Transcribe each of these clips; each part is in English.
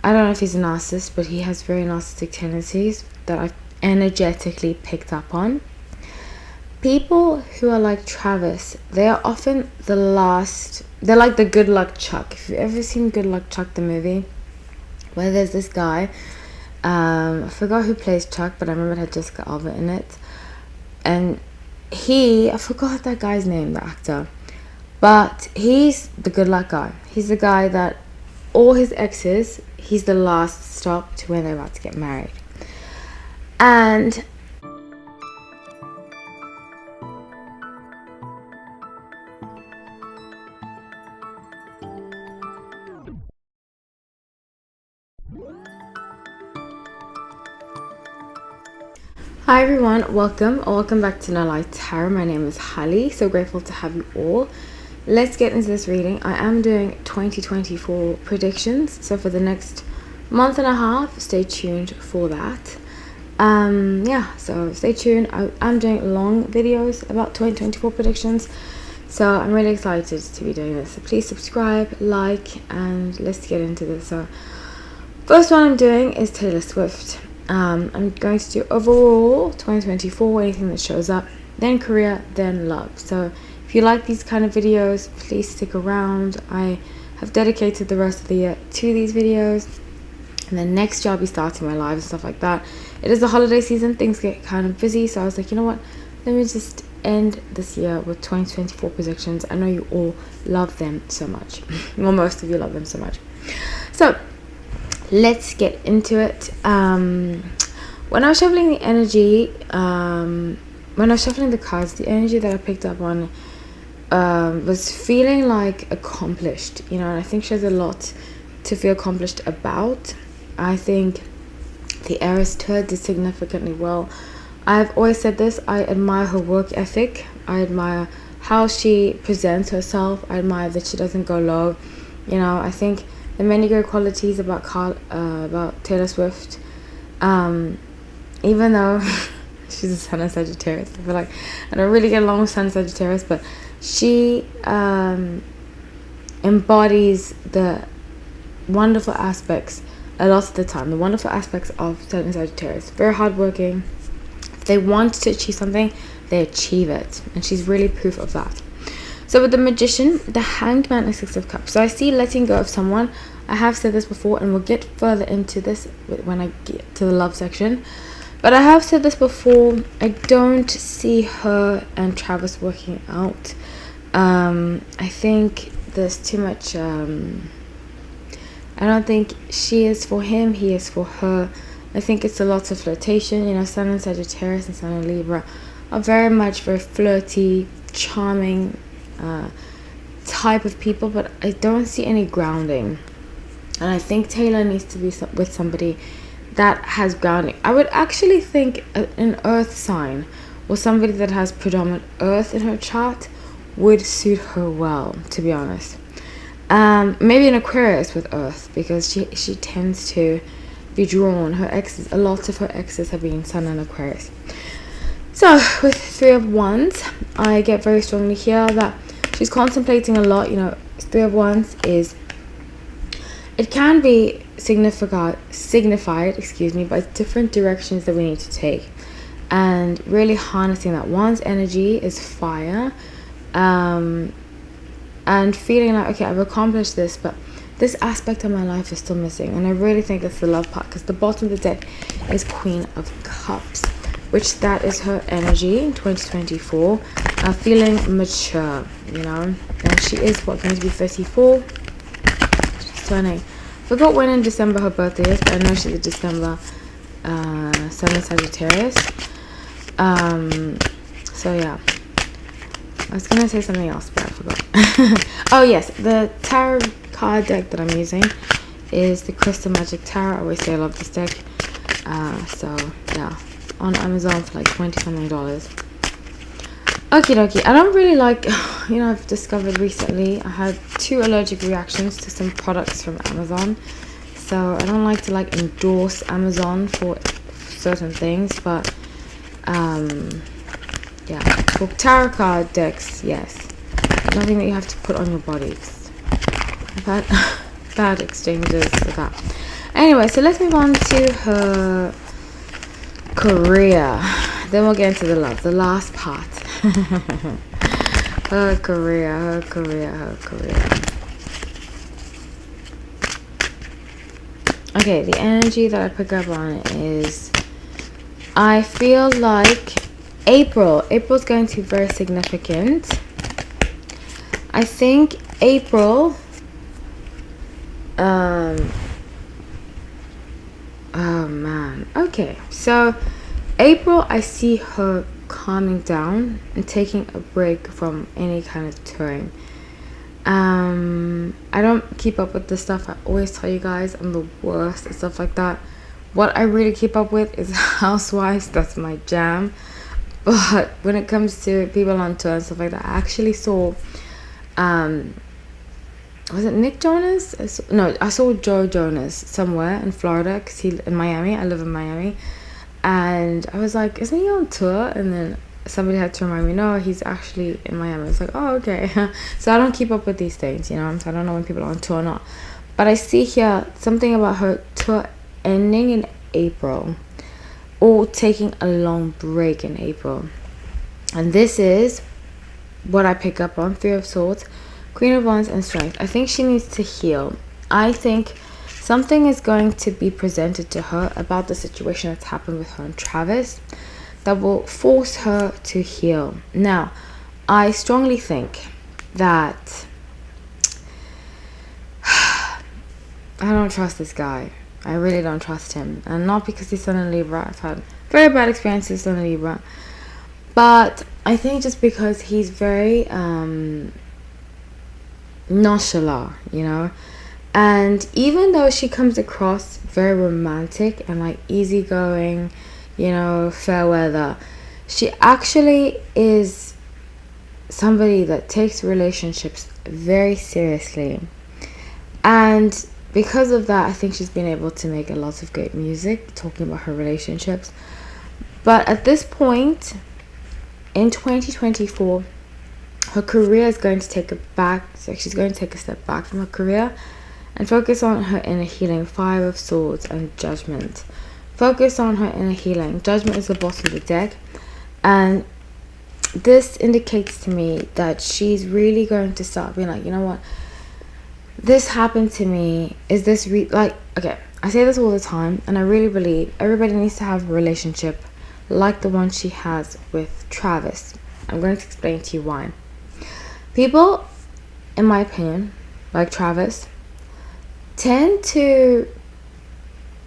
I don't know if he's a narcissist, but he has very narcissistic tendencies that I've energetically picked up on. People who are like Travis, they are often the last. They're like the Good Luck Chuck. If you've ever seen Good Luck Chuck, the movie, where there's this guy, I forgot who plays Chuck, but I remember it had Jessica Alba in it. And I forgot that guy's name, the actor. But he's the good luck guy. He's the guy that all his exes, he's the last stop to when they're about to get married. And hi everyone, welcome back to No Light Tarot. My name is Holly, so grateful to have you all. Let's get into this reading. I am doing 2024 predictions, so for the next month and a half, stay tuned for that. So stay tuned. I'm doing long videos about 2024 predictions, so I'm really excited to be doing this. So please subscribe, like, and let's get into this. So first one I'm doing is Taylor Swift. I'm going to do overall 2024, anything that shows up, then career, then love. So if you like these kind of videos, please stick around. I have dedicated the rest of the year to these videos, and then next year I'll be starting my live and stuff like that. It is the holiday season, things get kind of busy, so I was like, you know what, let me just end this year with 2024 predictions. I know you all love them so much. Well, most of you love them so much. So let's get into it. When I was shuffling the energy, when I was shuffling the cards, the energy that I picked up on was feeling like accomplished, and I think she has a lot to feel accomplished about. I think the Heiress Tour did significantly well. I've always said this, I admire her work ethic. I admire how she presents herself. I admire that she doesn't go low. I think the many great qualities about Taylor Swift, even though she's a Sun and Sagittarius, I feel like I don't really get along with Sun and Sagittarius, but she embodies the wonderful aspects a lot of the time, the wonderful aspects of Sun and Sagittarius. Very hardworking. If they want to achieve something, they achieve it, and she's really proof of that. So with the Magician, the Hanged Man, and Six of Cups. So I see letting go of someone. I have said this before, and we'll get further into this when I get to the love section. But I have said this before, I don't see her and Travis working out. I think there's too much, I don't think she is for him, he is for her. I think it's a lot of flirtation. Sun and Sagittarius and Sun and Libra are very flirty, charming type of people, but I don't see any grounding. And I think Taylor needs to be with somebody that has grounding. I would actually think an earth sign or somebody that has predominant earth in her chart would suit her well, to be honest. Maybe an Aquarius with earth, because she tends to be drawn. A lot of her exes have been Sun and Aquarius. So with Three of Wands, I get very strongly here that she's contemplating a lot. Three of Wands it can be signified, by different directions that we need to take, and really harnessing that. Wands energy is fire, and feeling like, okay, I've accomplished this, but this aspect of my life is still missing. And I really think that's the love part, because the bottom of the deck is Queen of Cups, which that is her energy in 2024, feeling mature, and she is going to be 34. She's turning, forgot when in December her birthday is, but I know she's a December Sun and Sagittarius. So yeah, I was gonna say something else, but I forgot. Oh yes, the tarot card deck that I'm using is the Crystal Magic Tarot. I always say I love this deck. So yeah, on Amazon for like $20 something. Okie dokie. I don't really like, I've discovered recently I had 2 allergic reactions to some products from Amazon. So I don't like to endorse Amazon for certain things, but yeah, for tarot card decks, yes, nothing that you have to put on your body. I've had bad exchanges with that. Anyway, so let's move on to her career. Then we'll get into the love, the last part. Her career. Okay, the energy that I pick up on is, I feel like April's going to be very significant. I think April, oh man, okay, so April, I see her calming down and taking a break from any kind of touring. I don't keep up with this stuff. I always tell you guys I'm the worst and stuff like that. What I really keep up with is Housewives. That's my jam. But when it comes to people on tour and stuff like that, I actually saw, was it Nick Jonas? I saw Joe Jonas somewhere in Florida, because he in Miami. I live in Miami. And I was like, isn't he on tour? And then somebody had to remind me, no, he's actually in Miami. It's like, oh, okay. So I don't keep up with these things, you know. So I don't know when people are on tour or not. But I see here something about her tour ending in April, or taking a long break in April. And this is what I pick up on: Three of Swords, Queen of Wands, and Strength. I think she needs to heal. I think something is going to be presented to her about the situation that's happened with her and Travis that will force her to heal. Now, I strongly think that I don't trust this guy. I really don't trust him. And not because he's son in Libra. I've had very bad experiences son in Libra. But I think just because he's very nonchalant, you know. And even though she comes across very romantic and like easygoing, you know, fair weather, she actually is somebody that takes relationships very seriously. And because of that, I think she's been able to make a lot of great music talking about her relationships. But at this point in 2024, her career is going to take she's going to take a step back from her career and focus on her inner healing. Five of Swords and Judgment. Focus on her inner healing. Judgment is the bottom of the deck. And this indicates to me that she's really going to start being like, you know what? This happened to me. Is this okay, I say this all the time, and I really believe everybody needs to have a relationship like the one she has with Travis. I'm going to explain to you why. People, in my opinion, like Travis, tend to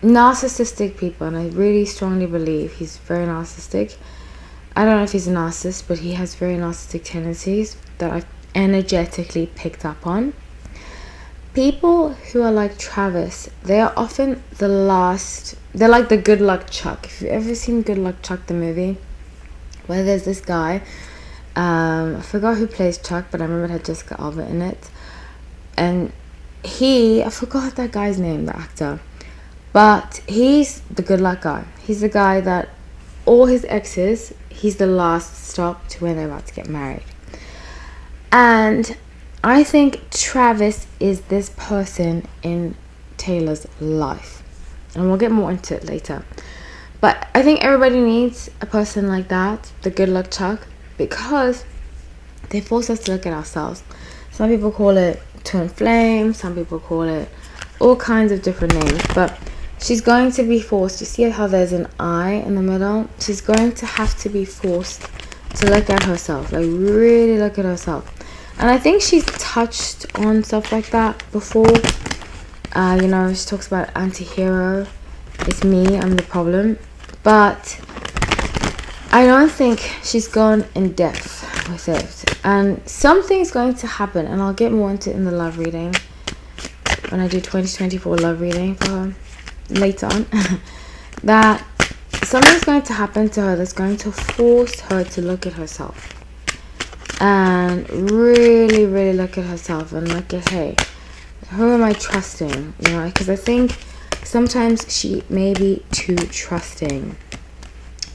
narcissistic people, and I really strongly believe he's very narcissistic. I don't know if he's a narcissist, but he has very narcissistic tendencies that I've energetically picked up on. People who are like Travis, they are often the last. They're like the Good Luck Chuck. If you've ever seen Good Luck Chuck, the movie, where there's this guy, I forgot who plays Chuck, but I remember it had Jessica Alba in it. And I forgot that guy's name, the actor. But he's the good luck guy. He's the guy that all his exes, he's the last stop to when they're about to get married. And I think Travis is this person in Taylor's life. And we'll get more into it later. But I think everybody needs a person like that, the good luck Chuck, because they force us to look at ourselves. Some people call it twin flame, some people call it all kinds of different names, but she's going to be forced. You see how there's an eye in the middle? She's going to have to be forced to look at herself, like really look at herself. And I think she's touched on stuff like that before. You know, she talks about anti-hero. It's me, I'm the problem. But I don't think she's gone in depth with it. And something's going to happen, and I'll get more into it in the love reading when I do 2024 love reading for her later on. That something's going to happen to her that's going to force her to look at herself and really, really look at herself and look at, hey, who am I trusting? You know, because I think sometimes she may be too trusting.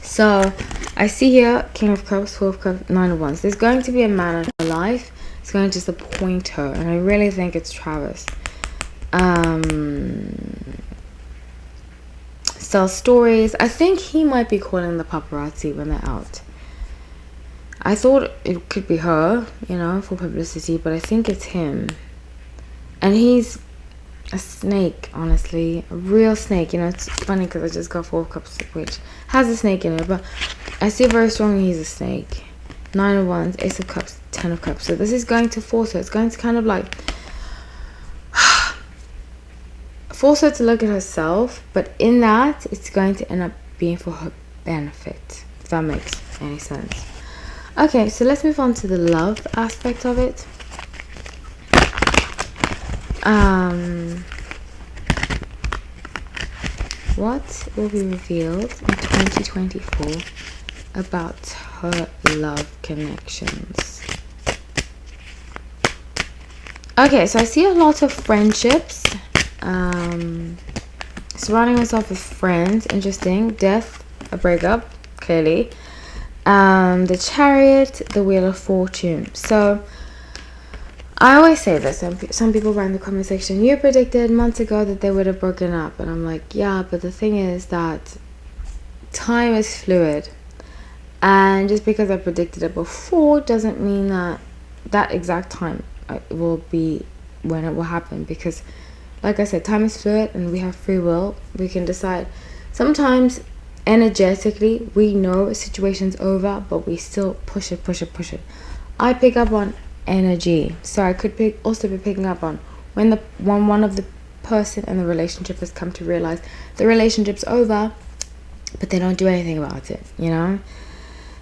So I see here King of Cups, Four of Cups, Nine of Wands. There's going to be a man in her life that's going to disappoint her, and I really think it's Travis. sell stories. I think he might be calling the paparazzi when they're out. I thought it could be her, for publicity, but I think it's him. And he's a snake, honestly. A real snake. It's funny because I just got 4 of Cups, which has a snake in it, but I see very strongly he's a snake. 9 of Wands, Ace of Cups, 10 of Cups. So this is going to force her. It's going to kind of like force her to look at herself, but in that, it's going to end up being for her benefit, if that makes any sense. Okay, so let's move on to the love aspect of it. What will be revealed in 2024 about her love connections? Okay, so I see a lot of friendships. Surrounding herself with friends. Interesting. Death, a breakup, clearly. The Chariot, the Wheel of Fortune. So I always say this. Some people write in the comment section, you predicted months ago that they would have broken up. And I'm like, yeah, but the thing is that time is fluid. And just because I predicted it before doesn't mean that that exact time will be when it will happen. Because, like I said, time is fluid and we have free will. We can decide. Sometimes, energetically, we know a situation's over, but we still push it. I pick up on energy. So I could also be picking up on when one of the person in the relationship has come to realize the relationship's over, but they don't do anything about it,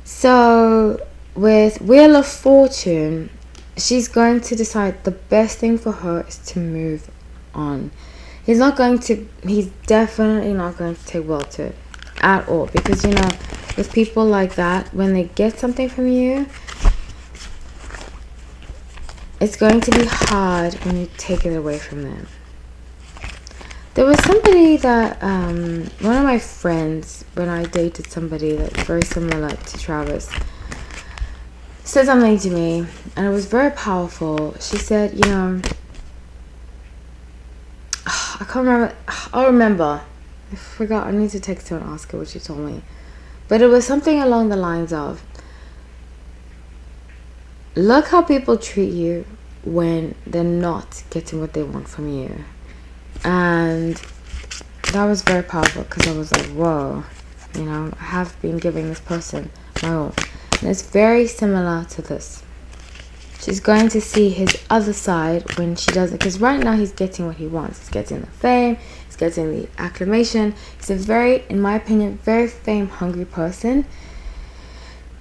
So with Wheel of Fortune, she's going to decide the best thing for her is to move on. He's definitely not going to take well to it at all, because with people like that, when they get something from you, it's going to be hard when you take it away from them. There was somebody that, one of my friends, when I dated somebody that's very similar to Travis, said something to me, and it was very powerful. She said, I can't remember. I'll remember. I forgot. I need to text her and ask her what she told me. But it was something along the lines of, look how people treat you when they're not getting what they want from you. And that was very powerful, because I was like, whoa, I have been giving this person my all. And it's very similar to this. She's going to see his other side when she does it, because right now he's getting what he wants. He's getting the fame, he's getting the acclamation. He's a very, in my opinion, very fame-hungry person.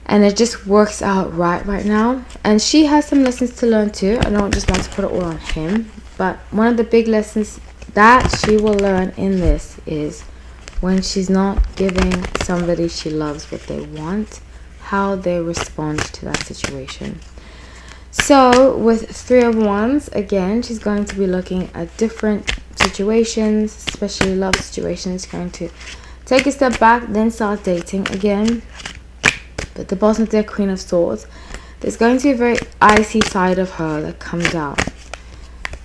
And it just works out right now. And she has some lessons to learn too. I don't just want to put it all on him. But one of the big lessons that she will learn in this is when she's not giving somebody she loves what they want, how they respond to that situation. So with 3 of Wands, again, she's going to be looking at different situations, especially love situations. She's going to take a step back, then start dating again. But the bottom of the Queen of Swords, there's going to be a very icy side of her that comes out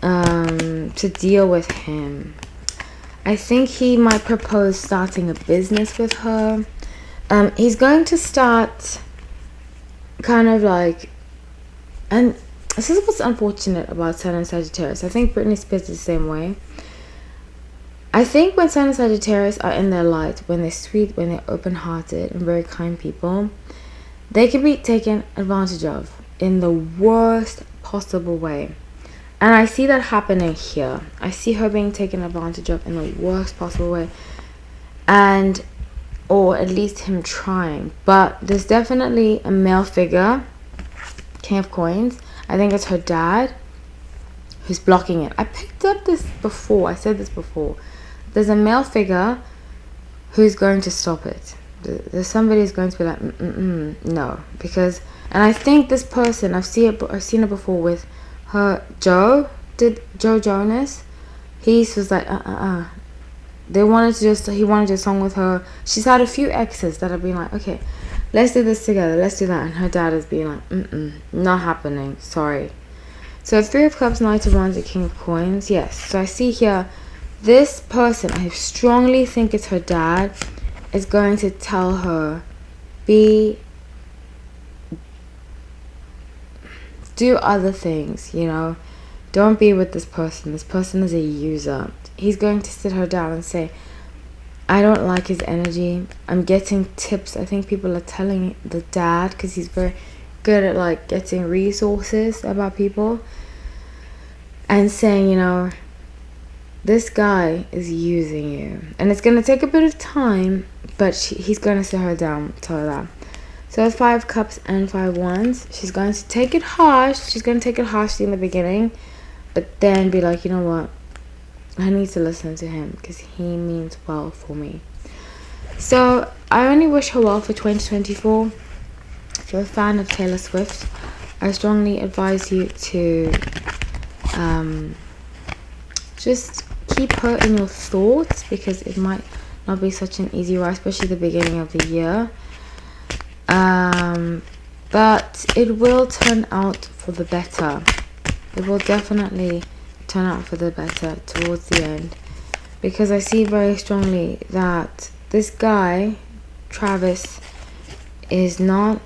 to deal with him. I think he might propose starting a business with her. He's going to start kind of like, and this is what's unfortunate about Sun and Sagittarius. I think Britney Spears is the same way. I think when Sun and Sagittarius are in their light, when they're sweet, when they're open-hearted and very kind people, they can be taken advantage of in the worst possible way. And I see that happening here. I see her being taken advantage of in the worst possible way. And, or at least him trying. But there's definitely a male figure, King of Coins. I think it's her dad who's blocking it. I picked up this before. I said this before. There's a male figure who's going to stop it. There's somebody who's going to be like, no. Because, and I think this person, I've seen it before with her, Joe Jonas. He was like, he wanted to do a song with her. She's had a few exes that have been like, okay, let's do this together, let's do that. And her dad has been like, not happening, sorry. So 3 of Cups, Knight of Wands, and King of Coins. Yes, so I see here This person, I strongly think it's her dad, is going to tell her, do other things, don't be with this person. This person is a user. He's going to sit her down and say, I don't like his energy. I'm getting tips. I think people are telling the dad, because he's very good at like getting resources about people, and saying, this guy is using you. And it's going to take a bit of time, but he's going to sit her down, tell her that. So with 5 cups and 5 wands, she's going to take it harsh. She's going to take it harshly in the beginning, but then be like, you know what? I need to listen to him because he means well for me. So I only wish her well for 2024. If you're a fan of Taylor Swift, I strongly advise you to just keep her in your thoughts, because it might not be such an easy ride, especially the beginning of the year. But it will turn out for the better. It will definitely turn out for the better towards the end, because I see very strongly that this guy, Travis, is not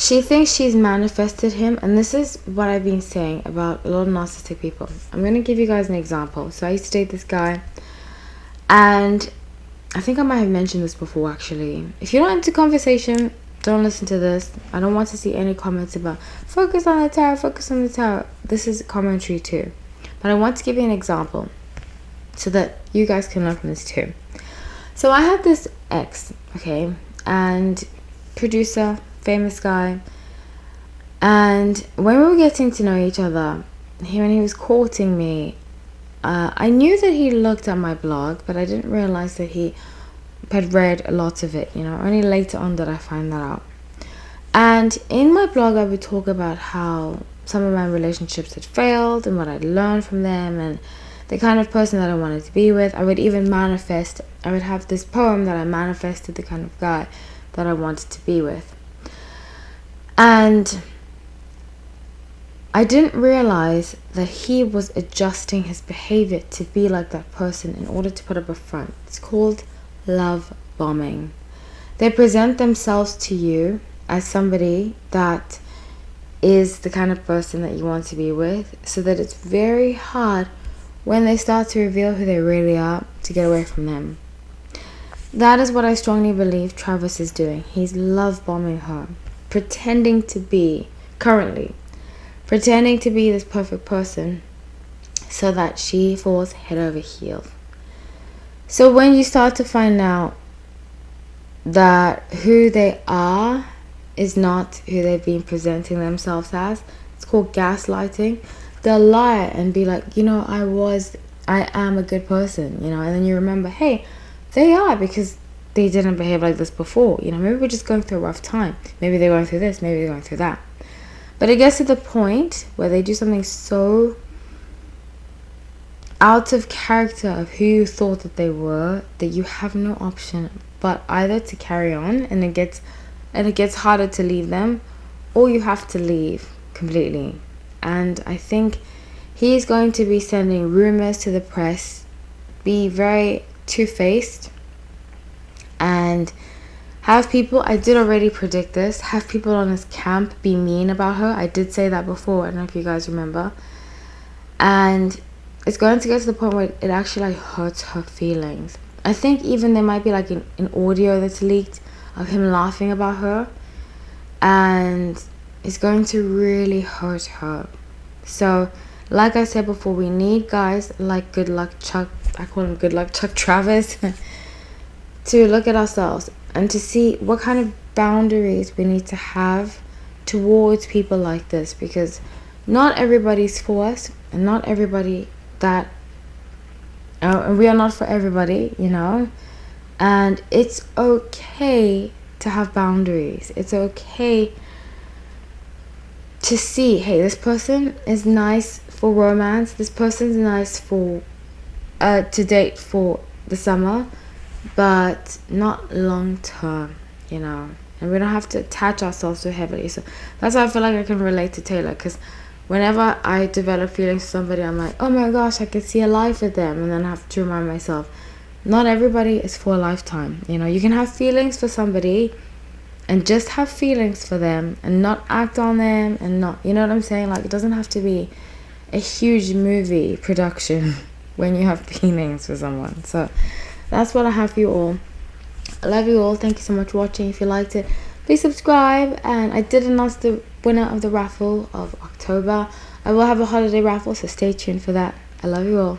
she thinks she's manifested him, and this is what I've been saying about a lot of narcissistic people. I'm going to give you guys an example. So I used to date this guy, and I think I might have mentioned this before actually. If you're not into conversation, don't listen to this. I don't want to see any comments about focus on the tarot, focus on the tarot. This is commentary too. But I want to give you an example so that you guys can learn from this too. So I had this ex, okay, and producer, famous guy, and when we were getting to know each other, when he was courting me, I knew that he looked at my blog, but I didn't realize that he had read a lot of it. Only later on did I find that out. And in my blog, I would talk about how some of my relationships had failed and what I'd learned from them and the kind of person that I wanted to be with. I would even manifest. I would have this poem that I manifested the kind of guy that I wanted to be with. And I didn't realize that he was adjusting his behavior to be like that person in order to put up a front. It's called love bombing. They present themselves to you as somebody that is the kind of person that you want to be with, so that it's very hard when they start to reveal who they really are to get away from them. That is what I strongly believe Travis is doing. He's love bombing her, pretending to be this perfect person so that she falls head over heels. So when you start to find out that who they are is not who they've been presenting themselves as, it's called gaslighting. They'll lie and be like, I am a good person, and then you remember, hey, they are, because they didn't behave like this before. Maybe we're just going through a rough time. Maybe they're going through this, maybe they're going through that. But it gets to the point where they do something so out of character of who you thought that they were, that you have no option but either to carry on, and it gets harder to leave them, or you have to leave completely. And I think he's going to be sending rumors to the press, be very two-faced, and have people, I did already predict this, have people on his camp be mean about her. I did say that before, I don't know if you guys remember. And it's going to get to the point where it actually hurts her feelings. I think even there might be an audio that's leaked of him laughing about her, and it's going to really hurt her. So like I said before, we need guys like Good Luck Chuck, I call him Good Luck Chuck Travis, to look at ourselves and to see what kind of boundaries we need to have towards people like this, because not everybody's for us, and not everybody that and we are not for everybody, and it's okay to have boundaries. It's okay to see, hey, this person is nice for romance, this person's nice for to date for the summer, but not long term, and we don't have to attach ourselves so heavily. So that's why I feel like I can relate to Taylor, because whenever I develop feelings for somebody, I'm like, oh my gosh, I could see a life with them. And then I have to remind myself, not everybody is for a lifetime. You know, you can have feelings for somebody and just have feelings for them and not act on them and not, you know what I'm saying? Like, it doesn't have to be a huge movie production when you have feelings for someone. So that's what I have for you all. I love you all. Thank you so much for watching. If you liked it, please subscribe. And I did announce the winner of the raffle of October. I will have a holiday raffle, so stay tuned for that. I love you all.